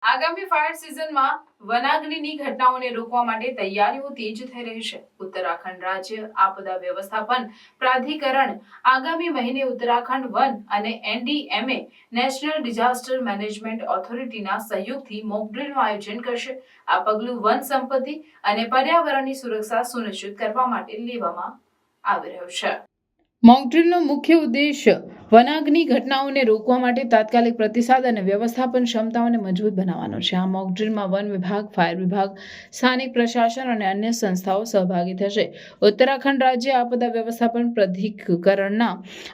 આગામી ફાયર સિઝનમાં વનાગ્નિની ઘટનાઓને રોકવા માટે તૈયારીઓ તેજ થઈ રહી છે. ઉત્તરાખંડ રાજ્ય આપદા વ્યવસ્થાપન પ્રાધિકરણ આગામી મહિને ઉત્તરાખંડ વન અને NDMA નેશનલ ડિઝાસ્ટર મેનેજમેન્ટ ઓથોરિટીના સહયોગથી મોકડ્રીલનું આયોજન કરશે. આ પગલું વન સંપત્તિ અને પર્યાવરણની સુરક્ષા સુનિશ્ચિત કરવા માટે લેવામાં આવી રહ્યું છે. મોકડ્રીલનો મુખ્ય ઉદ્દેશ વનાગ્નિ ઘટનાઓને રોકવા માટે તાત્કાલિક પ્રતિસાદ અને વ્યવસ્થાપન ક્ષમતાઓને મજબૂત બનાવવાનો છે. આ મોકડ્રીલમાં વન વિભાગ, ફાયર વિભાગ, સ્થાનિક પ્રશાસન અને અન્ય સંસ્થાઓ સહભાગી થશે. ઉત્તરાખંડ રાજ્ય આપદા વ્યવસ્થાપન પ્રાધિકરણના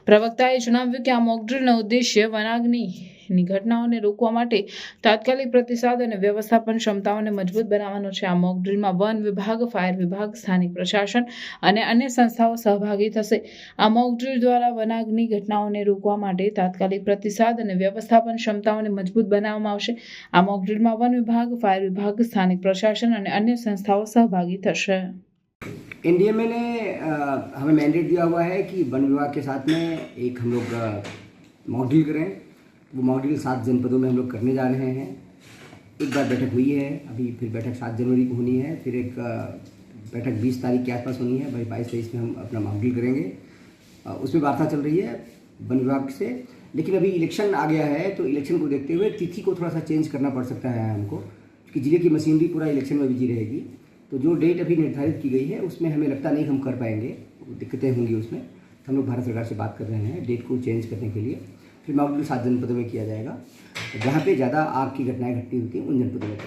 પ્રવક્તાએ જણાવ્યું કે આ મોકડ્રીલનો ઉદ્દેશ્ય વનાગ્નિની ઘટનાઓને રોકવા માટે તાત્કાલિક પ્રતિસાદ અને વ્યવસ્થાપન ક્ષમતાઓને મજબૂત બનાવવાનો છે. આ મોકડ્રીલમાં વન વિભાગ, ફાયર વિભાગ, સ્થાનિક પ્રશાસન અને અન્ય સંસ્થાઓ સહભાગી થશે. આ મોકડ્રીલ દ્વારા વનાગ્નિ ઘટનાઓને રોકવા માટે તાત્કાલિક પ્રતિસાદ અને વ્યવસ્થાપન ક્ષમતાઓને મજબૂત બનાવવામાં આવશે. આ મોકડ્રીલમાં વન વિભાગ, ફાयर विभाग, स्थानिक प्रशासन और अन्य संस्थाओं सहभागी थशे. NDMA ने हमें मैंडेट दिया हुआ है कि वन विभाग के साथ में एक हम लोग मॉकड्रिल करें. वो मॉकड्रिल 7 जनपदों में हम लोग करने जा रहे हैं. एक बार बैठक हुई है, अभी फिर बैठक 7 जनवरी को होनी है, फिर एक बैठक 20 तारीख के आसपास होनी है. भाई 22-23 में हम अपना मॉकड्रिल करेंगे. उसमें वार्ता चल रही है वन विभाग से. लेकिन अभी इलेक्शन आ गया है, तो इलेक्शन को देखते हुए तिथि को थोड़ा सा चेंज करना पड़ सकता है हमको, क्योंकि जिले की मशीनरी पूरा इलेक्शन में बिजी रहेगी. तो जो डेट अभी निर्धारित की गई है उसमें हमें लगता नहीं हम कर पाएंगे, दिक्कतें होंगी उसमें. तो हम लोग भारत सरकार से बात कर रहे हैं डेट को चेंज करने के लिए. फिर मॉकड्रिल 7 जनपदों में किया जाएगा. जहाँ पे ज़्यादा आग की घटनाएँ घटती होती हैं उन जनपदों में